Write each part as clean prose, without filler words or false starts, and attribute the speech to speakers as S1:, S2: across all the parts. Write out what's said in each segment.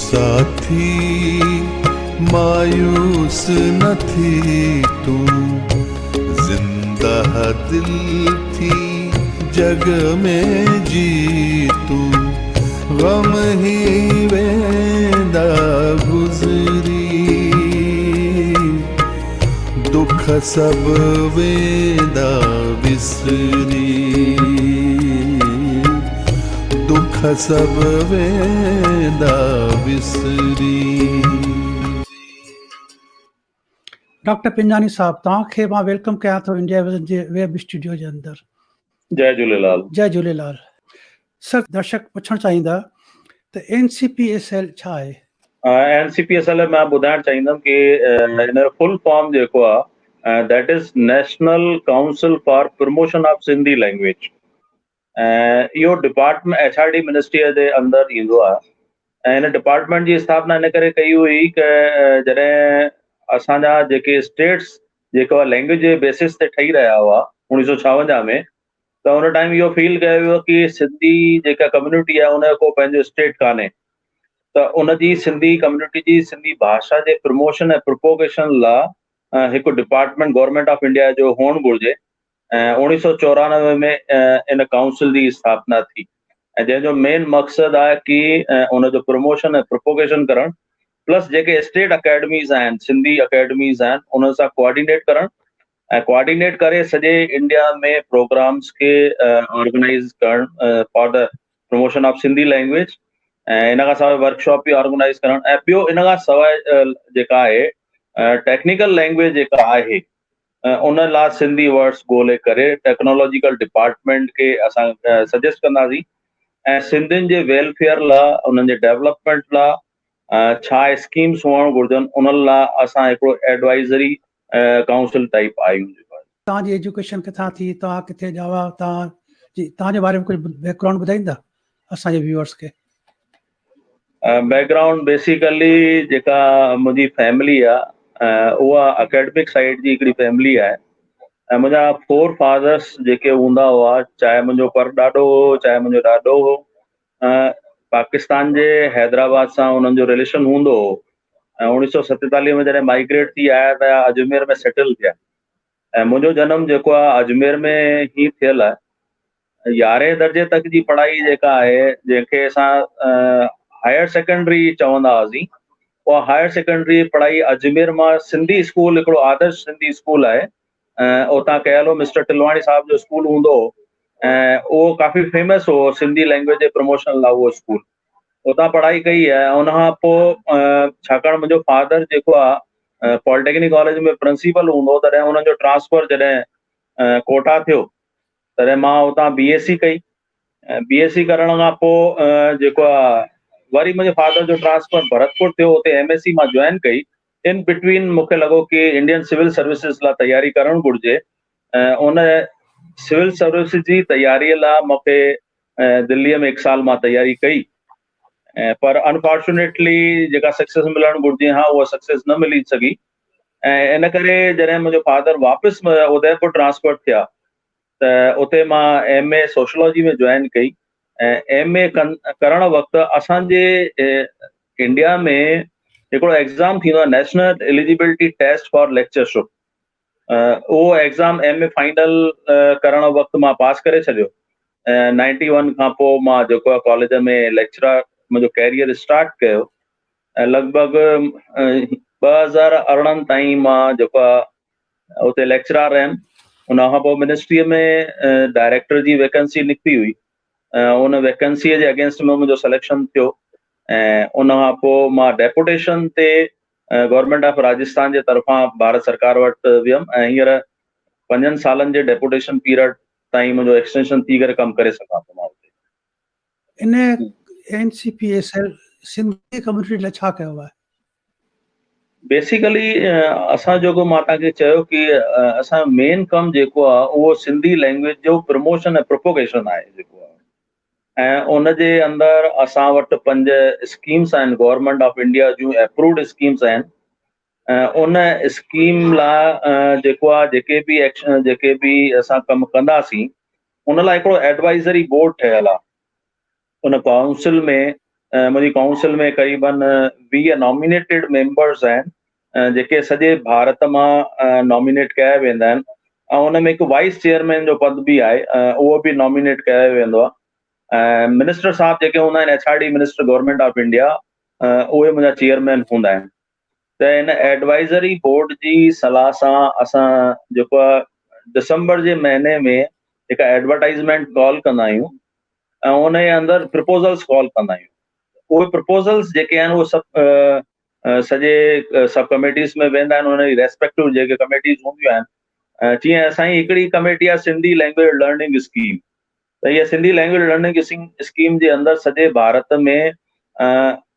S1: साथी मायूस न थी तू, जिंदा दिल थी जग में जीतू, गम ही वेंदा गुजरी, दुख सब वेंदा विसरी, दुख सब वेंदा विसरी।
S2: डॉक्टर पिंजानी साहब, तव्हांखे मां वेलकम कयां थो इंडिया विजन जे वेब स्टूडियो जे अंदर।
S3: जय झूलेलाल।
S2: जय झूलेलाल। सर, दर्शक पुछण चाहींदा त NCPSL छा आहे?
S3: NCPSL मां ॿुधाइण चाहींदुमि कि हिन जो फुल फॉर्म जेको आहे that is national council for promotion of Sindhi language. इहो डिपार्टमेंट HRD मिनिस्ट्रीअ जे अंदरि ईंदो आहे। ऐं हिन डिपार्टमेंट जी स्थापना इन करे कई हुई कि जॾहिं असांजा जेके स्टेट्स जेको लैंग्वेज जे बेसिस ते ठही रहिया हुआ 1956 में, त उन टाइम इहो फील कयो वियो कि सिंधी जेका कम्युनिटी आहे उनजो को पंहिंजो स्टेट कान्हे, त उनजी सिंधी कम्युनिटी जी सिंधी भाषा जे प्रमोशन ऐं प्रोपोगेशन लाइ हिकु डिपार्टमेंट गवर्नमेंट ऑफ इंडिया जो हुअणु घुरिजे। ऐं 1994 में इन काउंसिल जी स्थापना थी, ऐं जंहिंजो मेन मक़सदु आहे कि उनजो प्रमोशन ऐं प्रोपोगेशन करणु, प्लस जेके स्टेट अकेडमीज़ आहिनि, सिंधी अकेडमीज़ आहिनि, उन्हनि सां कोऑर्डिनेट करणु ऐं कोऑर्डिनेट करे सॼे इंडिया में प्रोग्राम्स खे ऑर्गेनाइज़ करणु for the promotion of Sindhi language. ऐं इन खां सवाइ वर्कशॉप बि ऑर्गेनाइज़ करणु, ऐं ॿियो इन खां सवाइ जेका आहे टेक्निकल लैंग्वेज जेका आहे उन लाइ सिंधी वर्ड्स ॻोल्हे करे टेक्नोलॉजिकल डिपार्टमेंट खे असां सजेस्ट कंदासीं ऐं सिंधियुनि जे वेलफेयर लाइ, उन्हनि जे डेवलपमेंट लाइ छा स्कीम्स हुअणु घुरिजनि, उन्हनि लाइ असां हिकिड़ो एडवाइज़री काउंसिल टाइप आहियूं।
S2: तव्हांजी एजुकेशन किथां थी, तव्हां किथे ॼावा, तव्हांजे बारे में कुझु बैकग्राउंड ॿुधाईंदा असांजे व्यूअर्स खे?
S3: बैकग्राउंड बेसिकली जेका मुंहिंजी फैमिली आहे उहा अकेडमिक साइड जी हिकिड़ी फैमिली आहे। ऐं मुंहिंजा 4 फादर्स जेके हूंदा हुआ, चाहे मुंहिंजो परॾाॾो हो, चाहे मुंहिंजो ॾाॾो हो, पाकिस्तान जे हैदराबाद सां उन्हनि जो रिलेशन हूंदो हो। ऐं 1947 में जॾहिं माइग्रेट थी आया त अजमेर में सेटल थिया। ऐं मुंहिंजो जनमु जेको आहे अजमेर में ई थियल आहे। 11हें दर्जे तक जी पढ़ाई जेका आहे, जंहिंखे असां हायर सेकेंडरी चवंदा हुआसीं, उहा हायर सेकेंडरी पढ़ाई अजमेर मां सिंधी स्कूल, हिकिड़ो आदर्श सिंधी स्कूल आहे, उतां कयल हो। मिस्टर टिलवाणी साहब जो स्कूल हूंदो हो ऐं उहो काफ़ी फेमस हो सिंधी लैंग्वेज जे प्रमोशन लाइ उहो स्कूल। उतां पढ़ाई कई आहे। उन खां पोइ छाकाणि मुंहिंजो फादर जेको आहे पॉलिटेक्निक कॉलेज में प्रिंसिपल हूंदो, तॾहिं हुननि जो ट्रांसफर जॾहिं कोटा थियो, तॾहिं मां उतां BSc कई। BSc करण खां पोइ जेको आहे वरी मुंहिंजे फादर जो ट्रांसफर भरतपुर थियो, उते MSc मां जॉइन कई। इन बिटवीन मूंखे लॻो कि इंडियन सिविल सर्विसिस लाइ तयारी करणु घुरिजे। उन सिविल सर्विसिस जी तयारीअ लाइ मूंखे दिल्लीअ में 1 साल मां तयारी कई, पर अनफॉर्चुनेटली जेका सक्सेस मिलणु घुरिजे उहा सक्सेस न मिली सघी। ऐं इन करे जॾहिं मुंहिंजो फादर वापसि उदयपुर ट्रांसफर थिया त उते मां MA सोशलॉजी में जॉइन कई। ऐं MA करण वक़्तु असांजे इंडिया में हिकिड़ो एग्ज़ाम थींदो आहे, national eligibility test for lectureship. उहो एग्ज़ाम MA फाइनल करण वक़्तु मां पास करे छॾियो। 91 खां पोइ मां जेको आहे कॉलेज में लेक्चरर मुंहिंजो कैरियर स्टार्ट कयो। ऐं लॻभॻि 2018 ताईं मां जेको आहे उते लेक्चरर रहियुमि। उन खां पोइ मिनिस्ट्रीअ में डायरेक्टर जी वैकेंसी निकिती हुई। उन वैकेंसीअ जे अगेंस्ट में मुंहिंजो सिलेक्शन थियो। ऐं उन खां पोइ मां डेपुटेशन ते गवर्नमेंट ऑफ राजस्थान जे तरफ़ां भारत सरकार वटि वियुमि। ऐं हींअर 5 सालनि जे डेपुटेशन पीरियड ताईं मुंहिंजो एक्सटेंशन थी करे कमु करे सघां थो मां उते।
S2: इन NCPSL सिंधी कम्युनिटी लाइ छा कयो आहे?
S3: बेसिकली असां जेको मां तव्हांखे चयो कि असां मेन कमु जेको आहे उहो सिंधी लैंग्वेज जो प्रमोशन ऐं प्रोपोगेशन आहे जेको आहे। ऐं उनजे अंदरि असां वटि 5 स्कीम्स आहिनि गवर्नमेंट ऑफ इंडिया जूं, अप्रूव्ड स्कीम्स आहिनि। उन स्कीम लाइ जेको आहे जेके बि असां कमु कंदासीं उन लाइ हिकिड़ो एडवाइज़री बोर्ड ठहियल आहे। उन काउंसिल में मुंहिंजी काउंसिल में क़रीबन 20 नॉमिनेटेड मेंबर्स आहिनि जेके सॼे भारत मां नॉमिनेट कया वेंदा आहिनि ऐं उन में हिकु वाइस चेयरमैन जो पद बि आहे, उहो बि नॉमिनेट कयो वेंदो आहे। मिनिस्टर साहब जेके हूंदा आहिनि HRD minister government of India, उहे मुंहिंजा चेयरमैन हूंदा आहिनि। त इन एडवाइज़री बोर्ड जी सलाह सां असां जेको आहे दिसंबर जे महीने में हिकु एडवर्टाइज़मेंट कॉल कंदा आहियूं ऐं उन जे अंदरि प्रपोज़ल्स कॉल कंदा आहियूं। उहे प्रपोज़ल्स जेके आहिनि उहे सभु सॼे सब कमेटीज़ में वेंदा आहिनि, उन जी रेस्पेक्टिव जेके कमेटीज़ हूंदियूं आहिनि। जीअं असांजी हिकिड़ी कमेटी आहे सिंधी लैंग्वेज लर्निंग स्कीम। त इहा सिंधी लैंग्वेज लर्निंग स्कीम जे अंदरि सॼे भारत में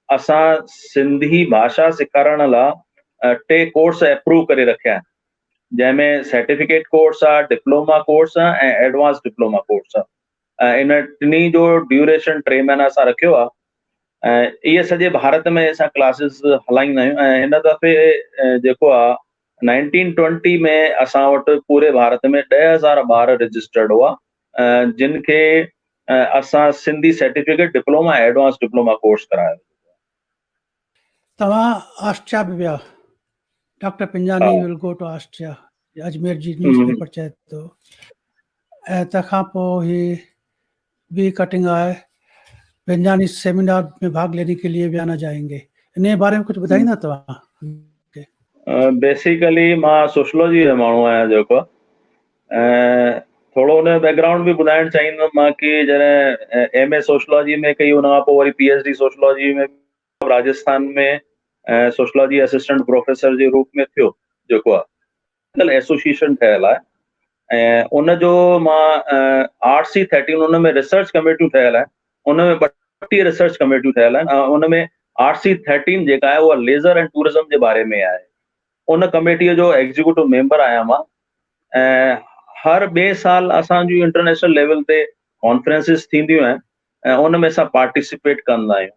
S3: असां सिंधी भाषा सेखारण लाइ 3 कोर्स अप्रूव करे रखिया आहिनि, जंहिंमें सर्टिफिकेट कोर्स आहे, डिप्लोमा कोर्स आहे ऐं एडवांस डिप्लोमा कोर्स आहे। इन टिनी जो ड्यूरेशन 3 महीना असां रखियो आहे ऐं इहे सॼे भारत में असां क्लासिस हलाईंदा आहियूं। ऐं हिन दफ़े जेको आहे 1920 में असां वटि पूरे भारत में 10,000 ॿार रजिस्टर्ड हुआ जिन खे असां Sindhi certificate diploma advance diploma course करायो।
S2: तव्हां ऑस्ट्रिया बि विया, doctor Pinjani will go to Austria, Ajmer जी न्यूज़पेपर चए थो। ऐं तंहिंखां पोइ ही बी कटिंग आहे, पिंजानी सेमिनार में भाग लेने के लिए भी आना जाएंगे। इन बारे में कुछ ॿुधाईंदा तव्हां?
S3: बेसिकली मां सोशलॉजी जो माण्हू आहियां जेको, थोरो हुन जो बैकग्राउंड बि ॿुधाइणु चाहींदुमि मां कि जॾहिं MA सोशलॉजी में कई, हुन खां पोइ वरी PhD सोशलॉजी में राजस्थान में सोशलॉजी असिस्टेंट प्रोफेसर जे रूप में थियो जेको आहे एसोसिएशन ठहियल आहे। ऐं उन जो मां RC13 उन में रिसर्च कमेटियूं ठहियल आहिनि, उन में 32 रिसर्च कमेटियूं ठहियल आहिनि ऐं उन में RC13 जेका आहे उहा लेज़र एंड टूरिज़म जे बारे में आहे। उन कमेटीअ जो एग्जीक्यूटिव मेंबर आहियां मां। ऐं हर ॿिए साल असांजूं इंटरनेशनल लेवल ते कॉन्फ्रेंसिस थींदियूं आहिनि ऐं उन में असां पार्टिसिपेट कंदा आहियूं।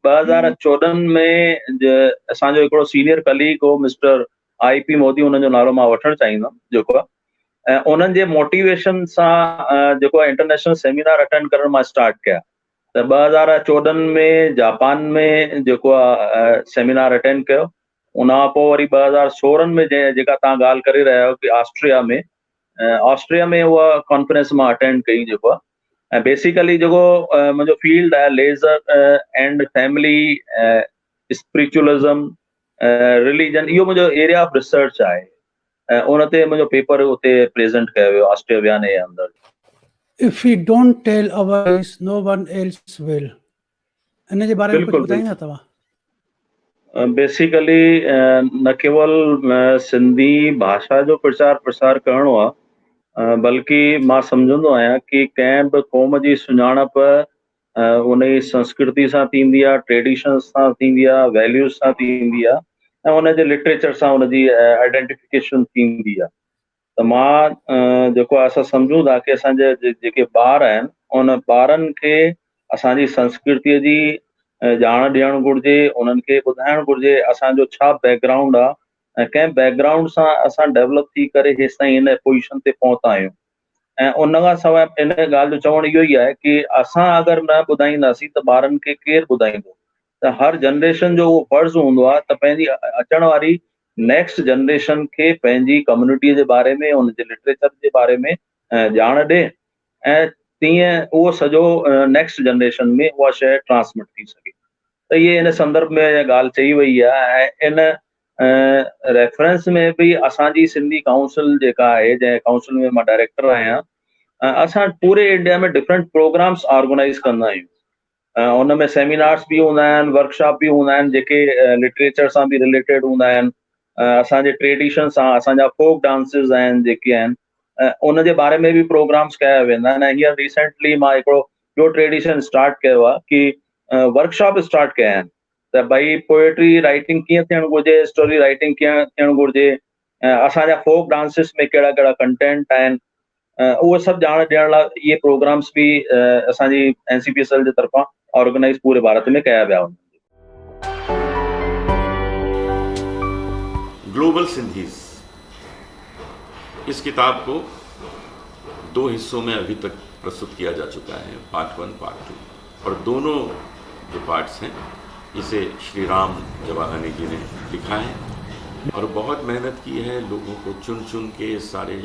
S3: 2014 में असांजो हिकिड़ो सीनियर कलीग हो मिस्टर IP मोदी, उन्हनि जो नालो मां वठणु चाहींदुमि जेको आहे, उन्हनि जे मोटिवेशन सां जेको आहे इंटरनेशनल सेमिनार अटेंड करण मां स्टार्ट कया। त 2014 में जापान में जेको आहे सेमिनार अटेंड कयो। उन खां पोइ वरी 2016 में जेका तव्हां ॻाल्हि करे रहिया आहियो कि ऑस्ट्रिया में उहा कॉन्फ्रेंस मां अटेंड कई जेको आहे। ऐं बेसिकली जेको मुंहिंजो फील्ड आहे लेज़र एंड फैमिली, स्पिरिचुअलिज़म, रिलीजन, इहो मुंहिंजो एरिया ऑफ रिसर्च आहे। उन ते मुंहिंजो पेपर उते प्रेज़ेंट कयो वियो ऑस्ट्रिया वियाने जे अंदरि।
S2: If we don't tell others, no one else will. इन जे बारे में कुछ ॿुधाईंदा तव्हां?
S3: बेसिकली न केवल सिंधी भाषा जो प्रचार प्रसार करणो आहे, बल्कि मां सम्झंदो आहियां कि कंहिं बि क़ौम जी सुञाणप उन जी संस्कृति सां थींदी आहे, ट्रेडिशन सां थींदी आहे, वैल्यूज़ सां थींदी आहे ऐं उनजे लिटरेचर सां उनजी आइडेंटिफिकेशन थींदी आहे। त मां जेको आहे असां सम्झूं था कि असांजे जेके ॿार आहिनि उन ॿारनि खे असांजी संस्कृतीअ जी ॼाण ॾियणु घुरिजे, उन्हनि खे ॿुधाइणु घुरिजे असांजो छा बैकग्राउंड आहे ऐं कंहिं बैकग्राउंड सां असां डेवलप थी करे हेसि ताईं हिन पोजीशन ते पहुता आहियूं। ऐं उन खां सवाइ इन ॻाल्हि जो चवणु इहो ई आहे कि असां अगरि न ॿुधाईंदासीं त ॿारनि खे केरु ॿुधाईंदो। त हर जनरेशन जो उहो फर्ज़ु हूंदो आहे त पंहिंजी अचण वारी नेक्स्ट जनरेशन खे पंहिंजी कम्युनिटीअ जे बारे में, उनजे लिटरेचर जे बारे में ॼाण ॾे ऐं तीअं उहो सॼो नेक्स्ट जनरेशन में उहा शइ ट्रांसमिट थी सघे। त इहे इन संदर्भ में ॻाल्हि चई वई आहे। ऐं इन रेफरेंस में बि असांजी सिंधी काउंसिल जेका आहे, जंहिं काउंसिल में मां डायरेक्टर आहियां, असां पूरे इंडिया में डिफरेंट प्रोग्राम्स ऑर्गेनाइज़ कंदा आहियूं। उन में सेमिनार्स बि हूंदा आहिनि, वर्कशॉप बि हूंदा आहिनि जेके लिटरेचर सां बि रिलेटेड हूंदा आहिनि, असांजे ट्रेडिशन सां, असांजा फोक डांसिस आहिनि जेके आहिनि उन जे बारे में बि प्रोग्राम्स कया वेंदा आहिनि। ऐं हींअर रिसेंटली मां हिकिड़ो ॿियो ट्रेडिशन स्टार्ट कयो आहे कि वर्कशॉप स्टार्ट कया आहिनि त भई पोएट्री राइटिंग कीअं थियणु घुरिजे, स्टोरी राइटिंग कीअं थियणु घुरिजे, असांजा फोक डांसिस में कहिड़ा कहिड़ा कंटेंट आहिनि, उहे सभु ॼाण ॾियण लाइ इहे प्रोग्राम्स बि असांजी NCPSL जे तरफ़ां ऑर्गेनाइज़ पूरे भारत में कया विया आहिनि।
S4: ग्लोबल सिंधीज़, इस किताब को 2 हिस्सों में अभी तक प्रस्तुत किया जा चुका है, पार्ट 1 पार्ट 2। और दोनों जो पार्ट्स हैं इसे श्री राम जवाहनी जी ने लिखा है और बहुत मेहनत की है, लोगों को चुन चुन के सारे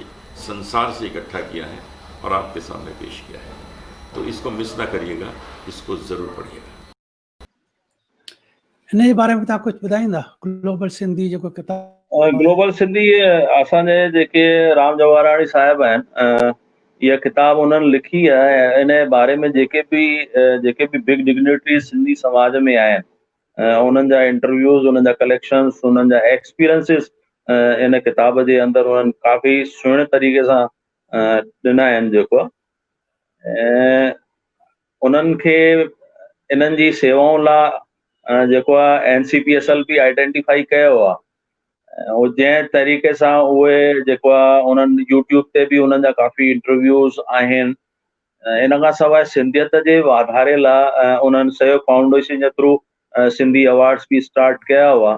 S4: संसार से इकट्ठा किया है और आपके सामने पेश किया है। तो इसको मिस ना करिएगा, इसको ज़रूर पढ़िएगा।
S2: इन बारे में तव्हां कुछ ॿुधाईंदा? ग्लोबल सिंधी जेको किताब
S3: ग्लोबल सिंधी असांजे जेके राम जवाहराणी साहिब आहिनि, इहा किताब उन्हनि लिखी आहे। इन बारे में जेके बि बिग डिग्निटरीज सिंधी समाज में आहिनि, उन्हनि जा इंटरव्यूज़, उन्हनि जा कलेक्शंस, उन्हनि जा एक्सपीरियंसिस इन किताब जे अंदरि उन्हनि काफ़ी सुहिणे तरीक़े सां ॾिना आहिनि। जेको उन्हनि खे इन्हनि जी सेवाउनि लाइ जेको आहे NCPSL बि आइडेंटिफाई कयो आहे। ऐं जंहिं तरीक़े सां उहे जेको आहे उन्हनि यूट्यूब ते बि उन्हनि जा काफ़ी इंटरव्यूज़ आहिनि। इन खां सवाइ सिंधियत जे वाधारे लाइ उन्हनि सहयोग फाउंडेशन जे थ्रू सिंधी अवार्ड्स बि स्टार्ट कया हुआ।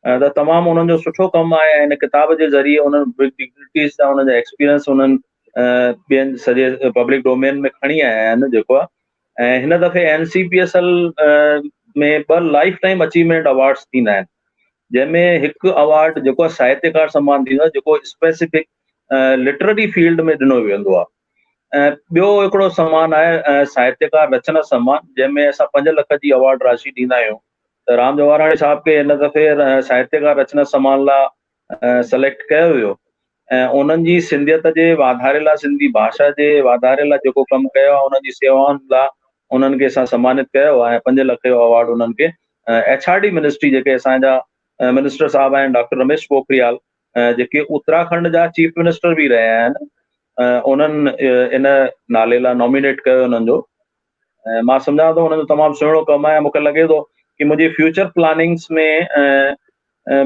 S3: त तमामु उन्हनि जो सुठो कमु आहे। इन किताब जे ज़रिए उन्हनि बिग डिग्निटरीज़ जा उन्हनि जा एक्सपीरियंस उन्हनि ॿियनि सॼे पब्लिक डोमेन में खणी आया आहिनि। जेको आहे ऐं हिन दफ़े NCPSL में 2 लाइफ टाइम अचीवमेंट अवार्ड्स थींदा आहिनि, जंहिंमें हिकु अवार्ड जेको आहे साहित्यकार सम्मान थींदो आहे, जेको स्पेसिफिक लिटरेरी फील्ड में ॾिनो वेंदो आहे। ऐं ॿियो हिकिड़ो सम्मान आहे साहित्यकार रचना सम्मान, जंहिंमें असां 5 लख जी अवार्ड राशि ॾींदा आहियूं। त राम जवाहराणी साहिब खे हिन दफ़े साहित्यकार रचना सम्मान लाइ सेलेक्ट कयो वियो ऐं उन्हनि जी सिंधियत जे वाधारे लाइ, सिंधी भाषा जे वाधारे लाइ जेको कमु कयो आहे, उन्हनि जी सेवाउनि लाइ उन्हनि खे असां सम्मानित कयो आहे। 5 लख जो अवार्ड उन्हनि खे HRD मिनिस्ट्री, जेके असांजा मिनिस्टर साहब आहिनि डॉक्टर रमेश पोखरियाल, जेके उत्तराखंड जा चीफ मिनिस्टर बि रहिया आहिनि, उन्हनि इन नाले लाइ नॉमिनेट कयो उन्हनि जो। मां सम्झां थो उन्हनि जो तमामु सुहिणो कमु आहे। मूंखे लॻे थो कि मुंहिंजी फ्यूचर प्लानिंग्स में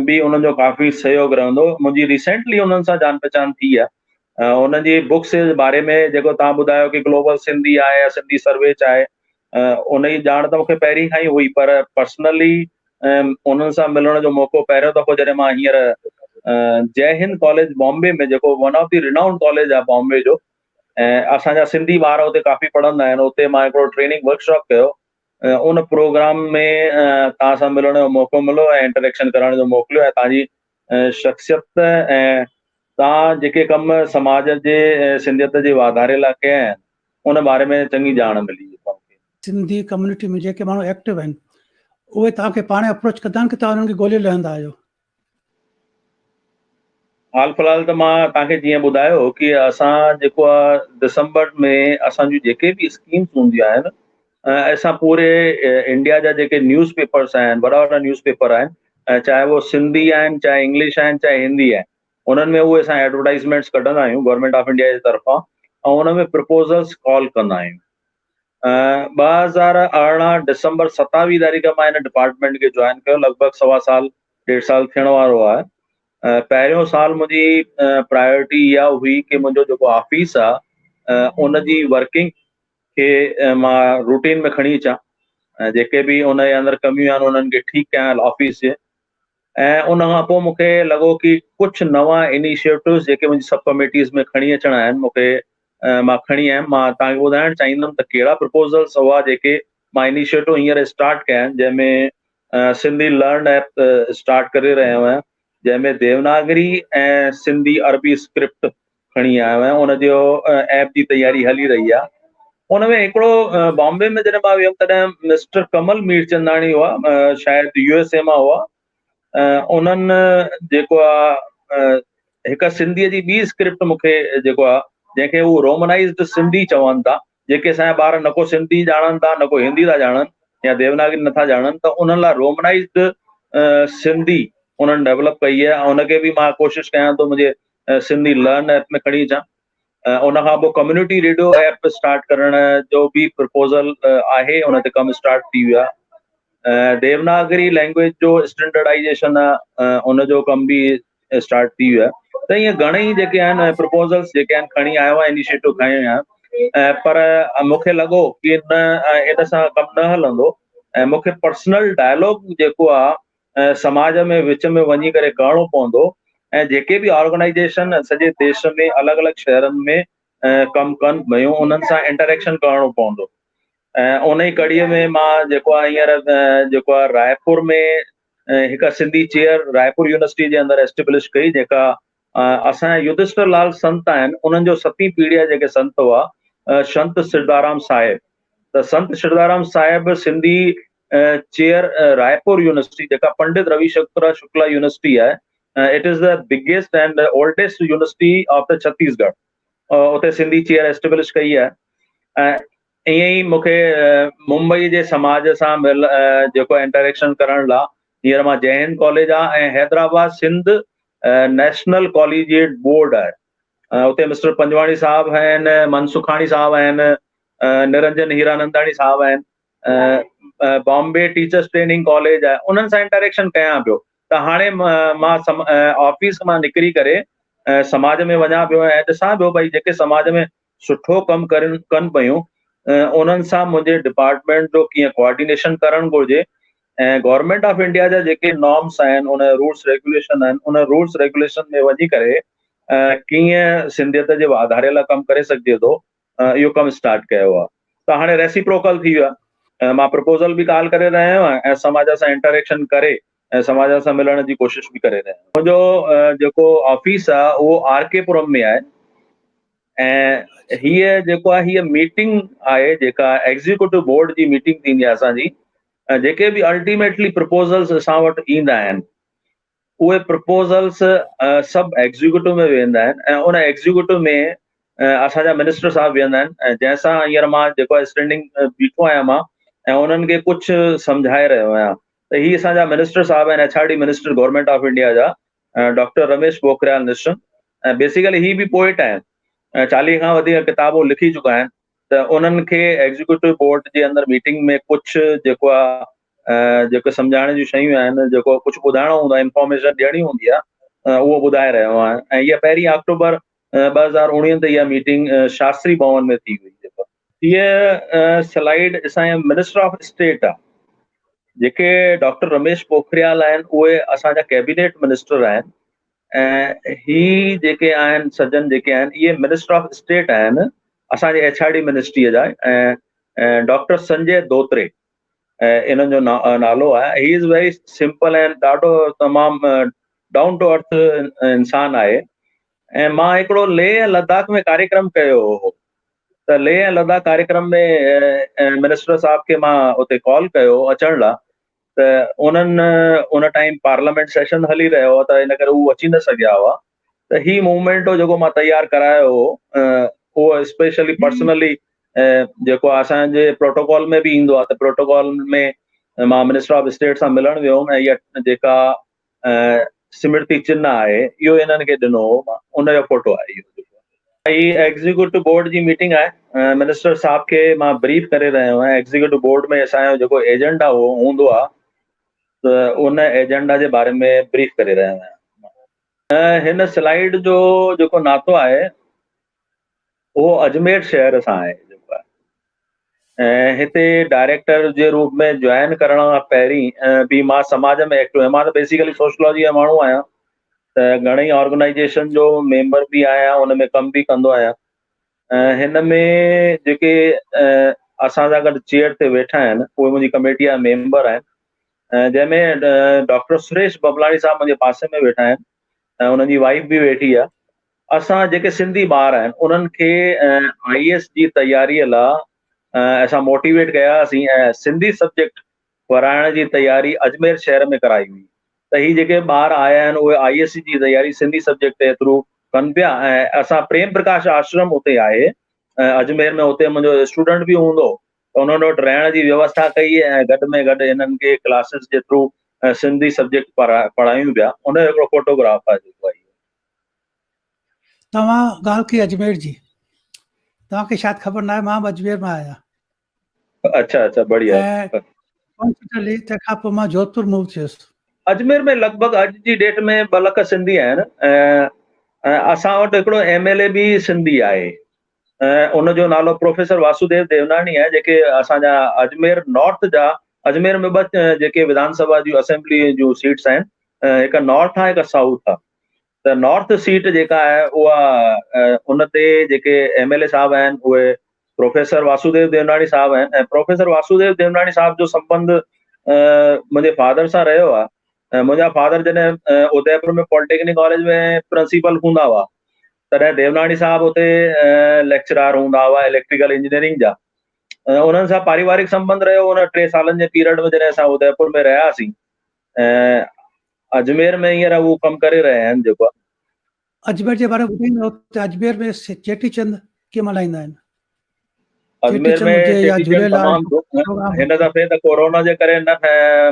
S3: बि उन्हनि जो काफ़ी सहयोग रहंदो। मुंहिंजी रिसेंटली उन्हनि सां जान पहचान थी आहे। उन्हनि जी बुक्स जे बारे में जेको तव्हां ॿुधायो कि ग्लोबल सिंधी आहे या सिंधी सर्वेच आहे, उन जी ॼाण त मूंखे पहिरीं खां ई हुई, पर पर्सनली उन्हनि सां मिलण जो मौक़ो पहिरियों दफ़ो जॾहिं मां हींअर जय हिंद कॉलेज बॉम्बे में, जेको one of the renowned college आहे बॉम्बे जो, ऐं असांजा सिंधी ॿार उते काफ़ी पढ़ंदा आहिनि, उते मां हिकिड़ो ट्रेनिंग वर्कशॉप कयो। उन प्रोग्राम में तव्हां सां मिलण जो मौक़ो मिलियो ऐं इंटरेक्शन करण जो मोकिलियो ऐं तव्हांजी शख़्सियत ऐं तव्हां जेके कम समाज जे सिंधियत जे वाधारे लाइ कया आहिनि, उन बारे में चङी ॼाण मिली।
S2: सिंधी कम्युनिटी में जेके माण्हू एक्टिव आहिनि, उहे तव्हांखे पाण अप्रोच कंदा आहिनि कि तव्हां उन्हनि खे ॻोल्हे रहंदा आहियो?
S3: हाल फिलहाल त मां तव्हांखे जीअं ॿुधायो कि असां जेको आहे दिसंबर में असांजूं जेके बि स्कीम्स हूंदियूं आहिनि, असां पूरे इंडिया जा जेके न्यूज़ पेपर्स आहिनि, वॾा वॾा न्यूज़ पेपर आहिनि, चाहे वो सिंधी आहिनि, चाहे इंग्लिश आहिनि, चाहे हिंदी आहे, उन्हनि में उहे असां एडवर्टाइज़मेंट्स कढंदा आहियूं गवर्नमेंट ऑफ इंडिया जे तरफ़ां, ऐं उन में प्रपोज़ल्स कॉल कंदा आहियूं। 2018 डिसंबर 27 तारीख़ मां हिन डिपार्टमेंट खे जॉइन कयो, लॻभॻि 1.25 साल 1.5 साल थियण वारो आहे। पहिरियों साल मुंहिंजी प्रायोरिटी इहा हुई कि मुंहिंजो जेको ऑफिस आहे उन जी वर्किंग खे मां रूटीन में खणी अचां, जेके बि उन जे अंदरि कमियूं आहिनि उन्हनि खे ठीकु कयां ऑफिस जे। ऐं उन खां पोइ मूंखे लॻो कि कुझु नवां इनिशिएटिव्स जेके मुंहिंजी सब कमिटीज़ में खणी अचिणा आहिनि, मां खणी आयुमि। मां तव्हांखे ॿुधाइणु चाहींदुमि त कहिड़ा प्रपोज़ल्स हुआ जेके मां इनिशिएटिव हींअर स्टार्ट कया आहिनि, जंहिंमें सिंधी लर्न ऐप स्टार्ट करे रहियो आहियां, जंहिंमें देवनागरी ऐं सिंधी अरबी स्क्रिप्ट खणी आयो आहियां। उन जो ऐप जी तयारी हली रही आहे। उन में हिकिड़ो बॉम्बे में जॾहिं मां वियुमि तॾहिं मिस्टर कमल मीरचंदाणी हुआ, शायदि USA मां हुआ। उन्हनि जेको आहे हिकु सिंधीअ जी ॿी स्क्रिप्ट मूंखे जेको आहे, जंहिंखे उहो रोमनाइज़्ड सिंधी चवनि था, जेके असांजा ॿार न को सिंधी ॼाणनि था, न को हिंदी था ॼाणनि या देवनागरी नथा ॼाणनि, त उन्हनि लाइ रोमनाइज़्ड सिंधी उन्हनि डेवलप कई आहे। ऐं उनखे बि मां कोशिशि कयां थो मुंहिंजे सिंधी लर्न ऐप में खणी अचां। उन खां पोइ कम्युनिटी रेडियो ऐप स्टार्ट करण जो बि प्रपोज़ल आहे, उन ते कमु स्टार्ट थी वियो आहे। देवनागरी लैंग्वेज जो स्टैंडर्डाइजेशन आहे, उन जो कमु बि स्टार्ट थी वियो आहे। त ईअं घणेई जेके आहिनि प्रपोज़ल्स जेके आहिनि खणी आयो आहे, इनिशिएटिव खणी आयो आहियां, पर मूंखे लॻो कि इन सां कमु न हलंदो ऐं मूंखे पर्सनल डायलॉग जेको आहे समाज में विच में वञी करे करणो पवंदो। ऐं जेके बि ऑर्गेनाइजेशन सॼे देश में अलॻि अलॻि शहरनि में कमु कनि वियूं, उन्हनि सां इंटरेक्शन करणो पवंदो। उन ई कड़ीअ में मां जेको आहे हींअर जेको आहे रायपुर में हिकु सिंधी चेयर रायपुर यूनिवर्सिटी जे अंदरि एस्टेब्लिश कई, जेका असांजा युधिष्ठिर लाल संत आहिनि उन्हनि जो 7वीं पीढ़ी जेके संत हुआ संत सिरदाराम साहिब। त संत सिरदाराम साहिब सिंधी चेयर रायपुर यूनिवर्सिटी जेका पंडित रविशंकर शुक्ला यूनिवर्सिटी आहे, it is the biggest and oldest university of the Chhattisgarh. उते सिंधी चेयर एस्टेब्लिश कई आहे। ईअं ई मूंखे मुंबई जे समाज सां जेको इंटरेक्शन करण लाइ हींअर मां जय हिंद कॉलेज आहे ऐं Hyderabad Sindh national collegiate board आहे, उते मिस्टर पंजवाणी साहब आहिनि, मनसुखाणी साहब आहिनि, निरंजन हीरानंदाणी साहब आहिनि, बॉम्बे टीचर्स ट्रेनिंग कॉलेज आहे, उन्हनि सां इंटरेक्शन कयां पियो। त हाणे मां ऑफिस मां निकिरी करे समाज में वञा पियो ऐं ॾिसां पियो भई जेके समाज में सुठो कमु कनि पियूं उन्हनि सां मुंहिंजे डिपार्टमेंट जो कीअं कोऑर्डिनेशन करणु घुरिजे ऐं गवर्नमेंट ऑफ इंडिया जा जेके नॉर्म्स आहिनि, उन रूल्स रेगुलेशन आहिनि, उन रूल्स रेगुलेशन में वञी करे कीअं सिंधियत जे वाधारे लाइ कमु करे सघिजे थो, इहो कमु स्टार्ट कयो आहे। त हाणे रेसिप्रोकल थी वियो आहे, मां प्रपोज़ल बि कॉल करे रहियो आहियां ऐं समाज सां इंटरेक्शन करे ऐं समाज सां मिलण जी कोशिशि बि करे रहियो आहियां। मुंहिंजो जेको ऑफिस आहे उहो RK पुरम में आहे ऐं हीअ जेको आहे हीअ मीटिंग आहे जेका एग्जीक्यूटिव बोर्ड जी मीटिंग थींदी आहे असांजी, जेके बि अल्टीमेटली प्रपोज़ल्स असां वटि ईंदा आहिनि उहे प्रपोज़ल्स सभु एग्जीक्यूटिव में वेंदा आहिनि ऐं उन एग्जीक्यूटिव में असांजा मिनिस्टर साहब वेहंदा आहिनि ऐं जंहिंसां हींअर मां जेको आहे स्टैंडिंग बीठो आहियां मां ऐं उन्हनि खे कुझु सम्झाए रहियो आहियां। त हीअ असांजा मिनिस्टर साहब आहिनि, HRD minister government of India जा, डॉक्टर रमेश पोखरियाल निशंक, ऐं बेसिकली ही बि पोइट आहिनि, 40 खां वधीक किताबूं लिखी चुका आहिनि। त उन्हनि खे एग्जीक्यूटिव बोर्ड जे अंदरि मीटिंग में कुझु जेको आहे जेके सम्झाइण जूं शयूं आहिनि, जेको कुझु ॿुधाइणो हूंदो आहे, इंफॉर्मेशन ॾियणी हूंदी आहे, उहो ॿुधाए रहियो आहियां। ऐं इहा 1 अक्टूबर 2019 ते इहा मीटिंग शास्त्री भवन में थी हुई। जेको हीअ स्लाइड असांजे मिनिस्टर ऑफ स्टेट आहे, जेके डॉक्टर रमेश पोखरियाल आहिनि उहे असांजा कैबिनेट मिनिस्टर आहिनि ऐं ही जेके आहिनि सज्जन जेके आहिनि इहे मिनिस्टर ऑफ स्टेट आहिनि असांजे HRD मिनिस्ट्रीअ जा। ऐं डॉक्टर संजय धोत्रे इन्हनि जो नालो आहे। ही इज़ वेरी सिंपल ऐं ॾाढो तमामु डाउन टू अर्थ इंसान आहे। ऐं मां हिकिड़ो लेह ऐं लद्दाख में कार्यक्रम कयो हो, त लेह ऐं लद्दाख कार्यक्रम में मिनिस्टर साहब खे मां उते कॉल कयो अचण लाइ, त उन्हनि उन टाइम पार्लियामेंट सेशन हली रहियो हो, त इन करे उहो अची न सघिया हुआ। त ही मूवमेंट जेको मां तयारु करायो हो उहो स्पेशली पर्सनली जेको असांजे प्रोटोकॉल में बि ईंदो आहे, त प्रोटोकॉल में मां मिनिस्टर ऑफ स्टेट सां मिलण वियो हुउमि ऐं इहा जेका स्मृति चिन्ह आहे इहो इन्हनि खे ॾिनो हो, उनजो फोटो आहे इहो। हीअ एग्जीक्यूटिव बोर्ड जी मीटिंग आहे, मिनिस्टर साहब खे मां ब्रीफ करे रहियो आहियां। एग्जीक्यूटिव बोर्ड में असांजो जेको एजेंडा हूंदो आहे त उन एजेंडा जे बारे में ब्रीफ करे रहियो आहियां। हिन स्लाइड जो जेको नातो आहे उहो अजमेर शहर सां आहे जेको आहे। ऐं हिते डायरेक्टर जे रूप में ज्वाइन करण खां पहिरीं बि मां समाज में एक्टिव आहियां। मां त बेसिकली सोशलॉजी जो माण्हू आहियां, त घणेई ऑर्गेनाइजेशन जो मेंबर बि आहियां, उन में कमु बि कंदो आहियां। हिन में जेके असां सां गॾु चेयर ते वेठा आहिनि उहे मुंहिंजी कमेटी जा मेंबर आहिनि, जंहिंमें डॉक्टर सुरेश बबलाणी साहब मुंहिंजे पासे में वेठा आहिनि ऐं उन्हनि जी वाइफ बि वेठी आहे। असां जेके सिंधी ॿार आहिनि उन्हनि खे IAS जी तयारीअ लाइ असां मोटिवेट कयासीं ऐं सिंधी सब्जेक्ट पढ़ाइण जी तयारी अजमेर शहर में कराई हुई। त ही जेके ॿार आया आहिनि उहे IAS जी तयारी सिंधी सब्जेक्ट जे थ्रू कनि पिया। ऐं असां प्रेम प्रकाश आश्रम उते आहे अजमेर में, उते मुंहिंजो स्टूडेंट बि हूंदो, त उन्हनि वटि रहण जी व्यवस्था कई ऐं गॾ में गॾु हिननि खे क्लासिस जे थ्रू सिंधी सब्जेक्ट पढ़ायूं पिया। उनजो हिकिड़ो फोटोग्राफ आहे जेको आहे।
S2: तव्हां ॻाल्हि कई अजमेर जी, तव्हांखे शायदि ख़बर न आहे मां बि अजमेर मां आहियां।
S3: अच्छा अच्छा, बढ़िया।
S2: ऐं कॉन्स्टिट्यूटली तंहिंखां पोइ मां जोधपुर मूव थियुसि।
S3: अजमेर में लॻभॻि अॼु जी डेट में 2 लख सिंधी आहिनि ऐं असां वटि हिकिड़ो MLA बि सिंधी आहे ऐं उनजो नालो प्रोफेसर वासुदेव देवनानी आहे, जेके असांजा अजमेर नॉर्थ जा, अजमेर में 2 जेके विधानसभा जूं असेंबली जूं सीट्स आहिनि, हिकु नॉर्थ आहे हिकु साउथ आहे। त नॉर्थ सीट जेका आहे उहा उन ते जेके MLA साहब आहिनि उहे प्रोफेसर वासुदेव देवनानी साहब आहिनि ऐं प्रोफेसर वासुदेव देवनानी साहब जो संबंध मुंहिंजे फादर सां रहियो आहे। मुंहिंजा फादर जॾहिं उदयपुर में पॉलिटेक्निक कॉलेज में प्रिंसिपल हूंदा हुआ तॾहिं देवनानी साहब उते लेक्चरार हूंदा हुआ इलेक्ट्रिकल इंजीनियरिंग जा। उन्हनि सां पारिवारिक संबंध रहियो उन 3 सालनि जे पीरियड में जॾहिं असां उदयपुर में रहियासीं। अजमेर में हींअर उहो कमु करे रहिया आहिनि जेको आहे।
S2: अजमेर जे बारे में ॿुधाईंदो त अजमेर में चेटीचंड कीअं मल्हाईंदा आहिनि?
S3: अजमेर में चेटीचंड तमामु हिन दफ़े त कोरोना जे करे न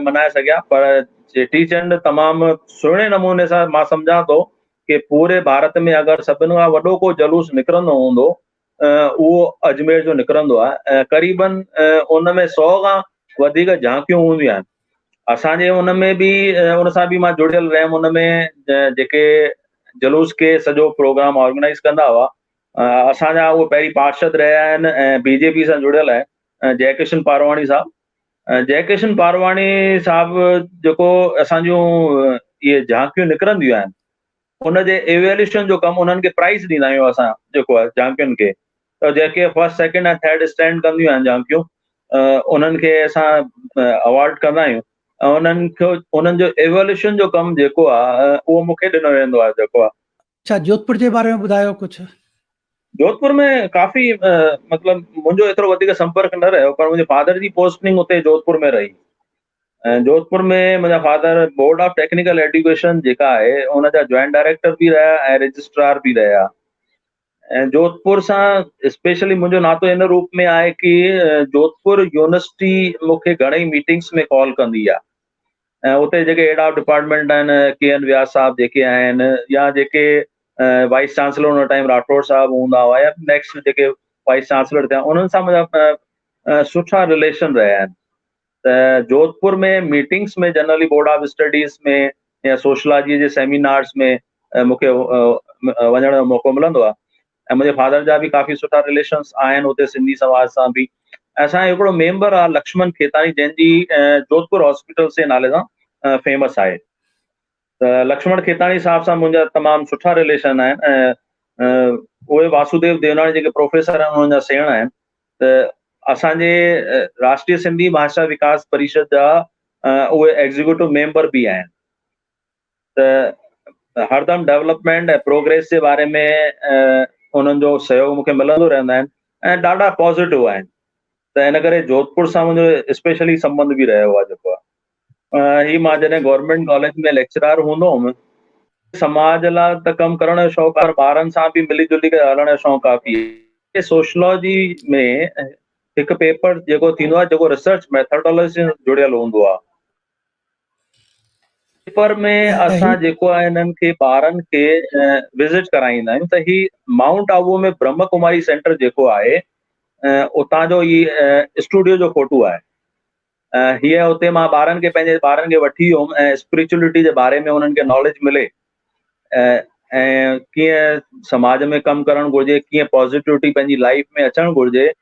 S3: मल्हाए सघिया, पर चेटीचंड तमामु सुहिणे नमूने सां मां सम्झां थो कि पूरे भारत में अगरि सभिनि खां वॾो को जलूस निकिरंदो हूंदो उहो अजमेर जो निकिरंदो आहे। क़रीबन उन में 100 खां वधीक झांकियूं हूंदियूं आहिनि। असांजे उन में बि उन सां बि मां जुड़ियल रहियुमि। उन में जेके जलूस खे सॼो प्रोग्राम ऑर्गेनाइज़ कंदा हुआ असांजा उहे पहिरीं पार्षद रहिया आहिनि ऐं बीजेपी सां जुड़ियल आहे जयकिशन पारवाणी साहब। जयकिशन पारवाणी साहब जेको असांजूं इहे झांकियूं निकिरंदियूं आहिनि उन जे इवेल्यूशन जो कमु उन्हनि खे प्राइज़ ॾींदा आहियूं असां जेको आहे झांकियुनि खे। त जेके फर्स्ट सेकेंड ऐं थर्ड स्टैंड कंदियूं आहिनि झांकियूं उन्हनि खे असां अवॉर्ड कंदा आहियूं ऐं उन्हनि जो इवेल्यूशन जो कमु जेको आहे उहो मूंखे ॾिनो वेंदो आहे जेको आहे।
S2: अच्छा, जोधपुर जे बारे में ॿुधायो कुझु।
S3: जोधपुर में काफ़ी मतिलबु मुंहिंजो एतिरो वधीक संपर्क न रहियो, पर मुंहिंजे फादर जी पोस्टिंग उते जोधपुर में रही। ऐं जोधपुर में मुंहिंजा father board of technical education जेका आहे उन जा जॉइंट डायरेक्टर बि रहिया ऐं रजिस्ट्रार बि रहिया। ऐं जोधपुर सां स्पेशली मुंहिंजो नातो इन रूप में आहे कि जोधपुर यूनिवर्सिटी मूंखे घणेई मीटिंग्स में कॉल कंदी आहे ऐं उते जेके हेड ऑफ डिपार्टमेंट आहिनि KN व्यास साहब जेके आहिनि या जेके वाइस चांसलर हुन टाइम राठौड़ साहब हूंदा हुआ या नेक्स्ट जेके वाइस चांसलर थिया उन्हनि सां मुंहिंजा सुठा रिलेशन रहिया आहिनि। त जोधपुर में मीटिंग्स में जनरली बोर्ड ऑफ स्टडीज़ में या सोशलॉजी जे सेमिनार्स में मूंखे वञण जो मौक़ो मिलंदो आहे ऐं मुंहिंजे फादर जा बि काफ़ी सुठा रिलेशन्स आहिनि उते सिंधी समाज सां बि। असांजो हिकिड़ो मेंबर आहे लक्ष्मण खेतानी जंहिंजी जोधपुर हॉस्पिटल जे नाले सां फेमस आहे। त लक्ष्मण खेतानी साहब सां मुंहिंजा तमामु सुठा रिलेशन आहिनि ऐं उहे वासुदेव देवनानी जेके प्रोफेसर आहिनि उन्हनि जा सेण आहिनि। त असांजे राष्ट्रीय सिंधी भाषा विकास परिषद जा उहे एग्जीक्यूटिव मेंबर बि आहिनि। त हरदम डेवलपमेंट ऐं प्रोग्रेस जे बारे में उन्हनि जो सहयोग मूंखे मिलंदो रहंदा आहिनि ऐं ॾाढा पॉज़िटिव आहिनि। त इन करे जोधपुर सां मुंहिंजो स्पेशली संबंध बि रहियो आहे जेको आहे। ही मां जॾहिं गवर्नमेंट कॉलेज में लेक्चरार हूंदो हुउमि समाज लाइ त कमु करण जो शौक़ु आहे, ॿारनि सां बि मिली जुली करे हलण जो शौक़ु आहे। सोशलॉजी में हिकु पेपर जेको थींदो आहे जेको रिसर्च मेथडोलॉजी सां जुड़ियल हूंदो आहे। पेपर में असां जेको आहे हिननि खे ॿारनि खे विज़िट कराईंदा आहियूं त ही माउंट आबू में ब्रह्म कुमारी सेंटर जेको आहे उतां जो ही स्टूडियो जो फोटो आहे। हीअ उते मां ॿारनि खे पंहिंजे ॿारनि खे वठी वियुमि ऐं स्पिरिचुअलिटी जे बारे में उन्हनि खे नॉलेज मिले ऐं कीअं समाज में कमु करणु घुरिजे, कीअं पॉज़िटिविटी पंहिंजी लाइफ में अचणु घुरिजे।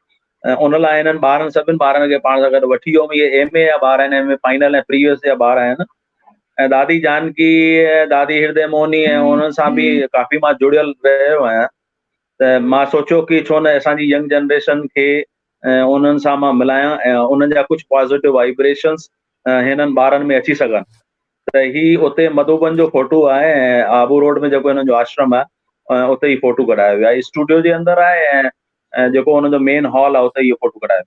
S3: उन लाइ हिननि ॿारनि सभिनि ॿारनि खे पाण सां गॾु वठी वियुमि। इहे MA जा ॿार आहिनि, MA फाइनल ऐं प्रीवियस जा ॿार आहिनि ऐं दादी जानकी दादी हृदय मोहनी ऐं उन्हनि सां बि काफ़ी मां जुड़ियल रहियो आहियां। त मां सोचियो कि छो न असांजी यंग जनरेशन खे उन्हनि सां मां मिलायां ऐं उन्हनि जा कुझु पॉज़िटिव वाइब्रेशन्स हिननि ॿारनि में अची सघनि। त ही उते मधुबन जो फोटो आहे ऐं आबू रोड में जेको हिननि जो आश्रम आहे उते ही फोटो कढायो वियो आहे। स्टूडियो जे अंदरि आहे ऐं जेको हुनजो मेन हॉल आहे उते इहो फोटो कढायो।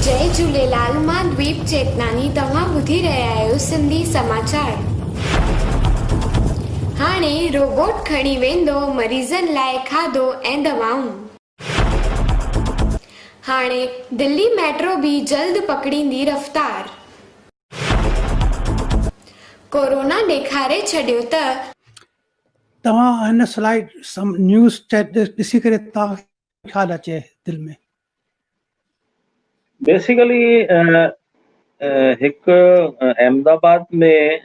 S5: जय झूलेलाल, मां द्वीप चेतनानी, तव्हां ॿुधी रहिया आहियो सिंधी समाचार। हाणे रोबोट खणी वेंदो मरीज़नि लाइ खाधो ऐं दवाऊं। हाणे दिल्ली मेट्रो बि जल्द पकड़ींदी रफ़्तार। कोरोना ॾेखारे छॾियो त
S2: तव्हां हिन स्लाइड न्यूज़ ॾिसी करे तव्हां ख़्यालु अचे दिलि में?
S3: बेसिकली हिकु अहमदाबाद में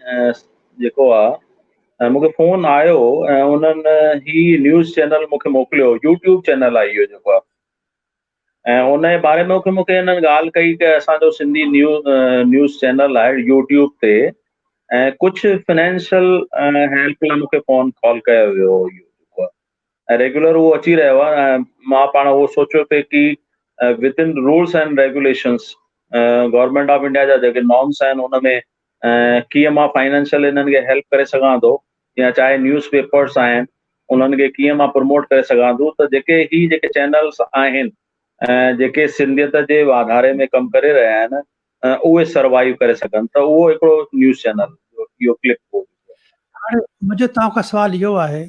S3: जेको आहे मूंखे फ़ोन आयो ऐं उन्हनि ही न्यूज़ चैनल मूंखे मोकिलियो, यूट्यूब चैनल आहे इहो जेको आहे, ऐं उन जे बारे में मूंखे हिननि ॻाल्हि कई कि असांजो सिंधी न्यूज़ चैनल आहे यूट्यूब ते, ऐं कुझु फाइनेंशियल हेल्प लाइ मूंखे फ़ोन कॉल कयो वियो हुओ जेको आहे, ऐं रेगुलर उहो अची रहियो आहे। ऐं मां पाण उहो सोचियो पिए कि with in rules and regulations government of India जा जेके नॉर्म्स आहिनि उन में कीअं मां फाइनेंशियल इन्हनि खे हेल्प करे सघां थो, या चाहे न्यूज़ पेपर्स आहिनि उन्हनि खे कीअं मां प्रमोट करे सघां थो, त जेके चैनल्स आहिनि जेके सिंधियत जे वाधारे में कमु करे रहिया आहिनि उहे सर्वाइव करे सघनि, त उहो हिकिड़ो न्यूज़ चैनल इहो क्लिक हो।
S2: हाणे मुंहिंजो तव्हां खां सुवाल इहो आहे,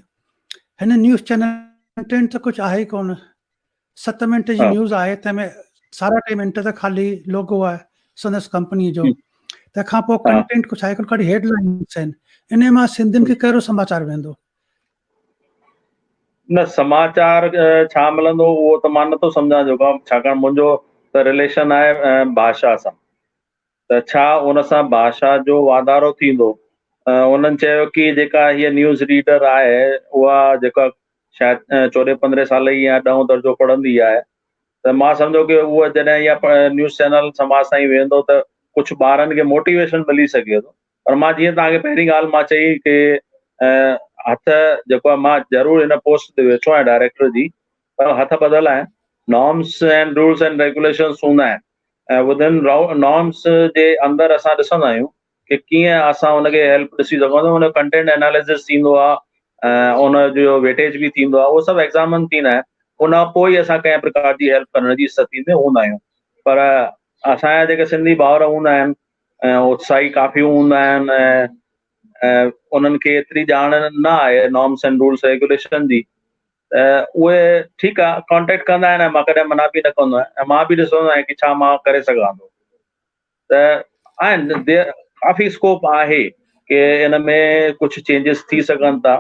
S2: हिन न्यूज़ चैनल कंटेंट त कुझु आहे ई कोन, 7 मिंट जी न्यूज़ आहे, तंहिंमें 3.5 मिंट त ख़ाली लोगो आहे संदसि कंपनी जो, तंहिंखां पोइ कंटेंट कुझु आहे कोन, खाली हेडलाइन्स आहिनि, इन मां सिंधियुनि खे कहिड़ो समाचार वेंदो?
S3: न समाचार छा मिलंदो उहो त मां नथो सम्झां जेको, छाकाणि मुंहिंजो त रिलेशन आहे भाषा सां, त छा उन सां भाषा जो वाधारो थींदो। उन्हनि चयो कि जेका हीअ न्यूज़ रीडर आहे उहा जेका शायदि 14-15 साल जी या 10हों दर्जो पढ़ंदी आहे, त मां सम्झो कि उहा जॾहिं इहा न्यूज़ चैनल समाज ताईं वेंदो त कुझु ॿारनि खे मोटिवेशन मिली सघे थो। पर मां जीअं तव्हांखे पहिरीं ॻाल्हि मां चई कि हथ जेको आहे, मां ज़रूरु हिन पोस्ट ते वेठो आहियां डायरेक्टर जी, पर हथ ॿधल आहिनि, norms and rules and regulations हूंदा आहिनि, ऐं विद इन नॉर्म्स जे अंदरि असां ॾिसंदा आहियूं कि कीअं असां हुनखे हेल्प ॾिसी सघूं था, हुन कंटेंट एनालिसिस थींदो आहे, उन जो वेटेज बि थींदो आहे, उहो सभु एग्ज़ामन थींदा आहिनि, उन खां पोइ ई असां कंहिं प्रकार जी हेल्प करण जी स्थिति में हूंदा आहियूं। पर असांजा जेके सिंधी भाउर हूंदा आहिनि ऐं उत्साही काफ़ी हूंदा आहिनि, ऐं उन्हनि खे एतिरी ॼाण न आहे नॉर्म्स एंड रूल्स रेगुलेशन जी, त उहे ठीकु आहे कॉन्टेक्ट कंदा आहिनि, ऐं मां कॾहिं मना बि न कंदो आहियां, ऐं मां बि ॾिसंदो आहियां कि छा मां करे सघां थो। त आहिनि काफ़ी स्कोप आहे कि इन में कुझु चेंजिस थी सघनि था,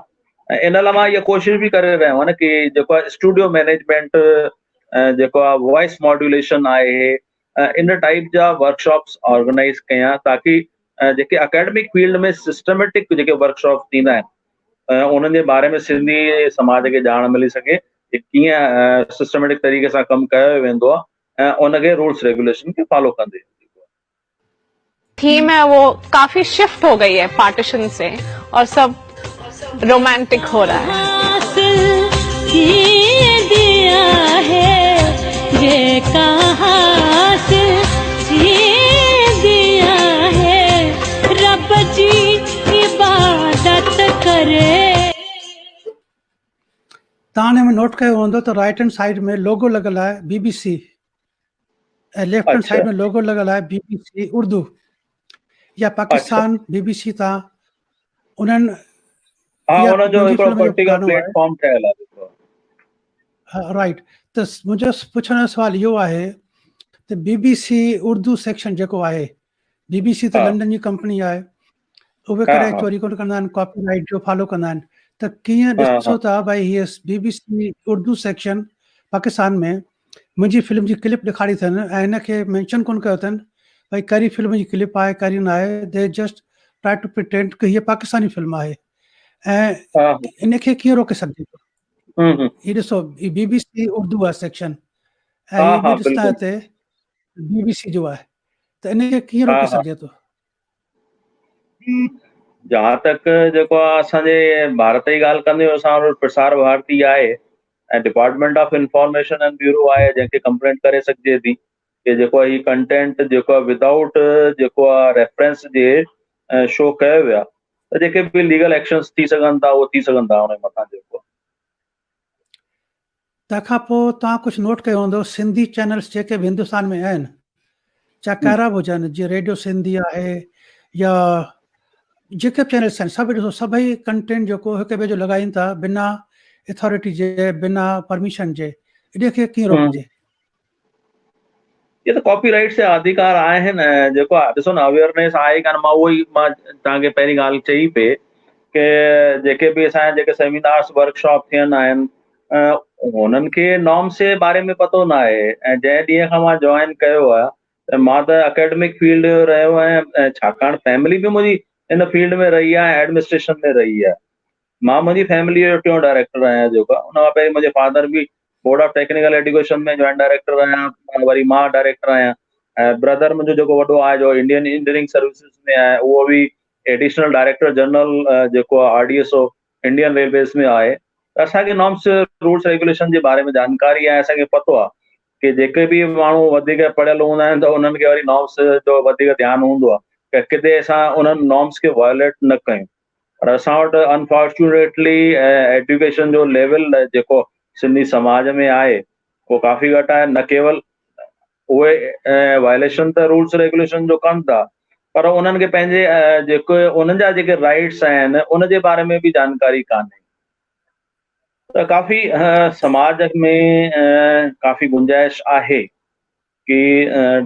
S3: ऐं इन लाइ मां इहा कोशिशि बि करे रहियो आहियां कि जेको आहे स्टूडियो मैनेजमेंट, जेको आहे वॉइस मॉड्यूलेशन आहे, इन टाइप जा वर्कशॉप्स ऑर्गेनाइज़ कयां, ताकि जेके अकेडमिक फील्ड में सिस्टमेटिक जेके वर्कशॉप थींदा आहिनि उन्हनि जे बारे में सिंधी समाज खे ॼाण मिली सघे कि कीअं सिस्टमेटिक तरीक़े सां कमु कयो वेंदो आहे, ऐं उनखे रूल्स रेगुलेशन खे फॉलो कंदे।
S6: थीम है वो काफी शिफ्ट हो गई है पार्टीशन से, और सब रोमांटिक हो रहा है। दिया है ये कहाँ से दिया है, रब जी इबादत करे।
S2: तव्हां में नोट कयो हूंदो त राइट हैंड साइड में लोगो लॻल आहे BBC, ऐं लेफ्ट हैंड साइड में लोगो लॻल आहे BBC उर्दू या पाकिस्तान BBC तां उन्हनि
S3: जो हिकिड़ो पर्टिकुलर प्लेटफॉर्म ठहियल आहे।
S2: राइट, त मुंहिंजो पुछण जो सुवाल इहो आहे त BBC उर्दू सेक्शन जेको आहे, BBC त लंडन जी कंपनी आहे, उहे करे चोरी कोन कंदा आहिनि, कॉपीराइट जो फॉलो कंदा आहिनि, त कीअं ॾिसो था भाई हीअ BBC उर्दू सेक्शन पाकिस्तान में मुंहिंजी फिल्म जी क्लिप ॾेखारी अथनि ऐं हिनखे मैंशन कोन कयो अथनि भाई कहिड़ी फिल्म जी क्लिप आहे कहिड़ी न आहे, they just try to pretend कि हीअ पाकिस्तानी फिल्म आहे, ऐं इनखे कीअं रोके सघिजे थो? ही ॾिसो BBC उर्दू आहे सेक्शन, ऐं हीअ बि ॾिसंदा हिते BBC जो आहे, त इनखे कीअं रोके सघिजे थो?
S3: जहां तक जेको आहे असांजे भारत जी ॻाल्हि कंदे असां वटि प्रसार भारती आहे ऐं department of information and bureau आहे जंहिंखे कंप्लेंट करे सघिजे थी कि जेको आहे हीउ कंटेंट जेको आहे विदाउट जेको आहे रेफरेंस जे शो कयो विया, त जेके बि लीगल एक्शन्स थी सघनि था उहे थी सघनि था उन मथां जेको।
S2: तंहिंखां पोइ तव्हां कुझु नोट कयो हूंदो सिंधी चैनल्स जेके बि हिंदुस्तान में आहिनि, चाहे कहिड़ा बि हुजनि, जीअं रेडियो सिंधी आहे या जेके बि चैनल्स आहिनि, सभु ॾिसो सभई कंटेंट जेको हिक ॿिए जो लॻाइनि था बिना अथॉरिटी जे, बिना परमिशन जे, इनखे कीअं रोकिजे?
S3: ये त कॉपीराइट जा अधिकार आहिनि, जेको आहे ॾिसो न अवेयरनेस आहे कान। मां उहो ई मां तव्हांखे पहिरीं ॻाल्हि चई पे कि जेके बि असांजा जेके सेमिनार्स वर्कशॉप थियनि आहिनि उन्हनि खे नॉर्म्स जे बारे में पतो न आहे, ऐं जंहिं ॾींहं खां मां जॉइन कयो आहे त मां त अकेडमिक फील्ड रहियो आहियां, ऐं छाकाणि फैमिली बि मुंहिंजी इन फील्ड में रही आहे, एडमिनिस्ट्रेशन में रही आहे। मां मुंहिंजी फैमिली जो टियों डायरेक्टर आहियां जेको आहे। उन खां पहिरीं मुंहिंजे फादर बि बोर्ड ऑफ टेक्निकल एजुकेशन में जॉइंट डायरेक्टर आहियां, वरी मां डायरेक्टर आहियां। ऐं ब्रदर मुंहिंजो जेको वॾो आहे जो इंडियन इंजीनियरिंग सर्विसिस में आहे, उहो बि एडिशनल डायरेक्टर जनरल जेको आहे RDSO इंडियन रेलवेज़ में आहे। त असांखे नॉर्म्स रूल्स रेगुलेशन जे बारे में जानकारी आहे, असांखे पतो आहे कि जेके बि माण्हू वधीक पढ़ियल हूंदा आहिनि त उन्हनि खे वरी नॉर्म्स जो वधीक ध्यानु हूंदो आहे कि किथे असां उन्हनि नॉर्म्स खे वायोलेट न कयूं। पर असां वटि अनफॉर्चुनेटली एजुकेशन जो लेवल जेको सिंधी समाज में आहे उहो काफ़ी घटि आहे। न केवल उहे वायलेशन त रूल्स रेगुलेशन जो कनि था, पर उन्हनि खे पंहिंजे जेके उन्हनि जा जेके राइट्स आहिनि उन जे बारे में बि जानकारी कान्हे। त काफ़ी समाज में काफ़ी गुंजाइश आहे कि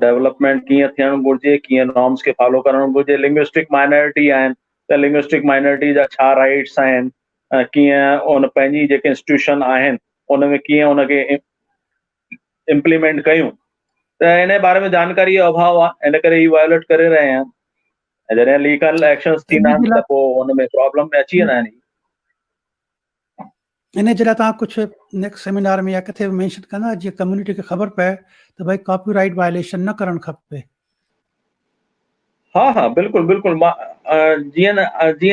S3: डेवलपमेंट कीअं थियणु घुरिजे, कीअं नॉर्म्स खे फॉलो करणु घुरिजे। लिंग्विस्टिक माइनॉरिटी आहिनि त लिंग्विस्टिक माइनॉरिटी जा छा राइट्स आहिनि, कीअं उन पंहिंजी जेके इंस्टीट्यूशन आहिनि उन में कीअं उनखे इम्प्लीमेंट कयूं। त इन बारे में जानकारी जो अभाव आहे, इन करे ही वायोलेट करे रहिया आहिनि। ऐं जॾहिं लीगल एक्शन्स थींदा आहिनि त पोइ हुन में प्रॉब्लम में अची वेंदा आहिनि।
S2: इन जे लाइ तव्हां कुझु नेक्स्ट सेमिनार में या किथे मेंशन कंदा जीअं कम्युनिटी खे ख़बर पए त भई कॉपीराइट वायलेशन न करणु खपे?
S3: हा बिल्कुलु बिल्कुलु। मां जीअं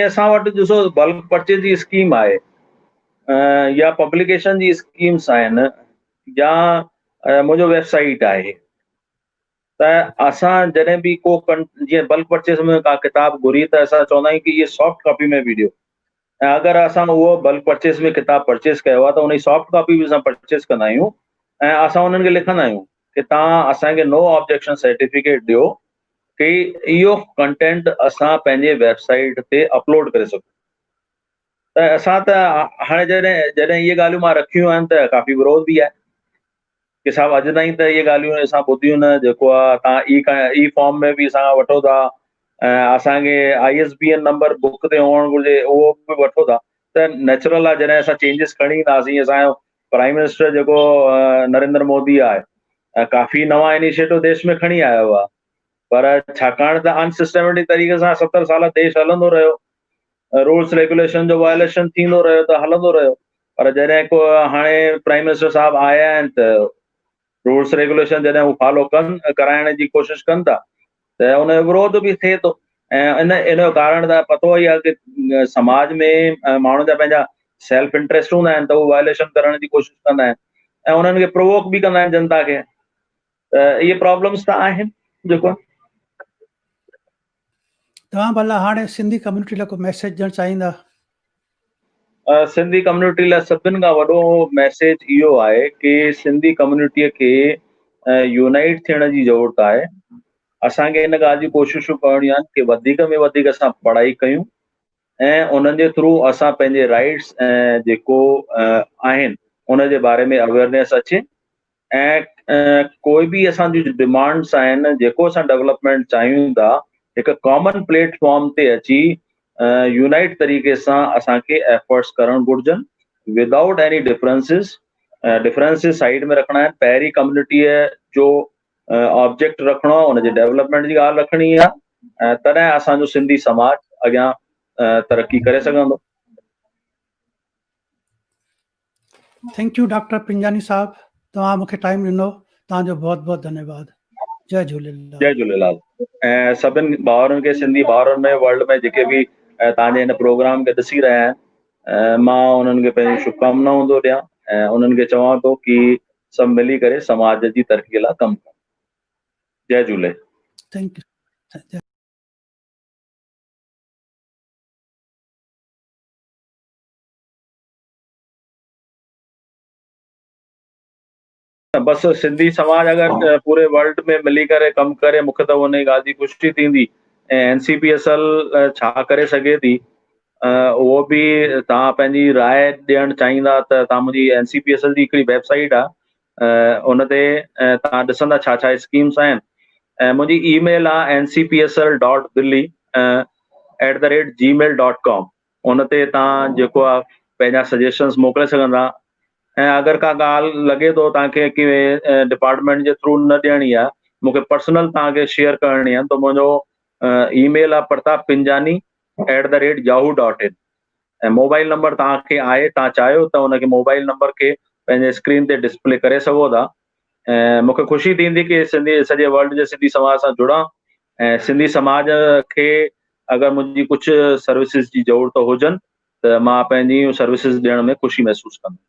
S3: असां वटि ॾिसो बल्क परचेज जी स्कीम आहे, या पब्लिकेशन जी स्कीम्स आहिनि, या मुंहिंजो वेबसाइट आहे। त असां जॾहिं बि जीअं बल्क परचेज में का किताब घुरी त असां चवंदा आहियूं कि इहे सॉफ्ट कॉपी में बि ॾियो। ऐं अगरि असां उहो बल्क परचेज में किताब परचेज कयो आहे त उन जी सॉफ्ट कॉपी बि असां परचेज कंदा आहियूं ऐं असां उन्हनि खे लिखंदा आहियूं कि तव्हां असांखे नो ऑब्जेक्शन सर्टिफिकेट ॾियो कि इहो कंटेंट असां पंहिंजे वेबसाइट ते अपलोड करे सघूं। त असां त हाणे जॾहिं इहे ॻाल्हियूं मां रखियूं आहिनि त काफ़ी विरोध बि आहे कि साहब अॼु ताईं त इहे ॻाल्हियूं असां ॿुधियूं न। जेको आहे तव्हां ई फॉर्म में बि असां वठो था, असांखे ISBN नंबर बुक ते हुअणु घुरिजे उहो बि वठो था। त नेचुरल आहे जॾहिं असां चेंजिस खणी ईंदासीं। असांजो प्राइम मिनिस्टर जेको नरेंद्र मोदी आहे काफ़ी नवां इनिशिएटिव देश में खणी आयो आहे, पर छाकाणि त अनसिस्टमेटिक तरीक़े सां 70 साल देश हलंदो रहियो, रूल्स रेगुलेशन जो वायलेशन थींदो रहियो त हलंदो रहियो। पर जॾहिं को हाणे प्राइम मिनिस्टर साहब आया आहिनि त रूल्स रेगुलेशन जॾहिं हू फॉलो कराइण जी कोशिशि कनि था त उन जो विरोध बि थिए थो। ऐं इन जो कारण त पतो ई आहे कि समाज में माण्हुनि जा पंहिंजा सेल्फ इंट्रेस्ट हूंदा आहिनि त उहे वायलेशन करण जी कोशिशि कंदा आहिनि ऐं उन्हनि खे प्रोवोक बि कंदा आहिनि जनता खे। त इहे प्रॉब्लम्स त आहिनि जेको।
S2: तव्हां भला हाणे सिंधी कम्युनिटी लाइ को मैसेज ॾियणु चाहींदा?
S3: सिंधी कम्युनिटी लाइ सभिनि खां वॾो मैसेज इहो आहे कि सिंधी कम्युनिटीअ खे यूनाइट थियण जी ज़रूरत आहे। असांखे इन ॻाल्हि जी कोशिशूं करणियूं आहिनि कि वधीक में वधीक असां पढ़ाई कयूं ऐं उन्हनि जे थ्रू असां पंहिंजे राइट्स ऐं जेको आहिनि उन जे बारे में अवेयरनेस अचे ऐं कोई बि असांजी डिमांड्स आहिनि जेको असां डेवलपमेंट चाहियूं था हिकु कॉमन प्लेटफॉर्म ते अची यूनाइट तरीक़े सां असांखे एफर्ट्स करणु घुरिजनि विदाउट एनी डिफरेंसिस साइड में रखणा आहिनि। पहिरीं कम्युनिटीअ जो ऑब्जेक्ट रखिणो आहे, उनजे डेवलपमेंट जी ॻाल्हि रखणी आहे, तॾहिं असांजो सिंधी समाज अॻियां तरक़ी करे सघंदो।
S2: थैंक यू डॉक्टर पिंजानी साहब, तव्हां मूंखे टाइम ॾिनो, तव्हांजो बहुत बहुत धन्यवाद। जय झूलेलाल।
S3: जय झूलेलाल। ऐं सभिनि भाउरनि खे, सिंधी भाउरनि में वर्ल्ड में जेके बि तव्हांजे हिन प्रोग्राम खे ॾिसी रहिया आहिनि, मां उन्हनि खे पंहिंजी शुभकामनाऊं थो ॾियां ऐं उन्हनि खे चवां थो कि सभु मिली करे समाज जी तरक़ीअ लाइ कमु कनि। जय झूले।
S2: Thank U.
S3: बसि सिंधी समाज अगरि पूरे वर्ल्ड में मिली करे कमु करे मूंखे त उन ॻाल्हि जी पुष्टि थींदी। ऐं NCPSL छा करे सघे थी उहो बि तव्हां पंहिंजी राय ॾियणु चाहींदा त तव्हां मुंहिंजी NCPSL जी हिकिड़ी वेबसाइट आहे उन ते तव्हां ॾिसंदा छा छा स्कीम्स आहिनि ऐं मुंहिंजी ईमेल आहे ncpsl.billy@gmail.com। उन ते तव्हां जेको आहे पंहिंजा सजेशन्स मोकिले सघंदा। ऐं अगरि का ॻाल्हि लॻे थो तव्हांखे कि डिपार्टमेंट जे थ्रू न ॾियणी आहे, मूंखे पर्सनल तव्हांखे शेयर करणी आहिनि त मुंहिंजो ईमेल आहे pratappinjani@yahoo.in ऐं मोबाइल नंबर तव्हांखे आहे, तव्हां चाहियो त हुनखे मोबाइल नंबर खे पंहिंजे स्क्रीन ते डिस्प्ले करे सघो था। ऐं मूंखे ख़ुशी थींदी कि सिंधी सॼे वर्ल्ड जे सिंधी समाज सां जुड़ां ऐं सिंधी समाज खे अगरि मुंहिंजी कुझु सर्विसिस जी ज़रूरत हुजनि त मां पंहिंजी सर्विसिस ॾियण में ख़ुशी महसूसु कंदुमि।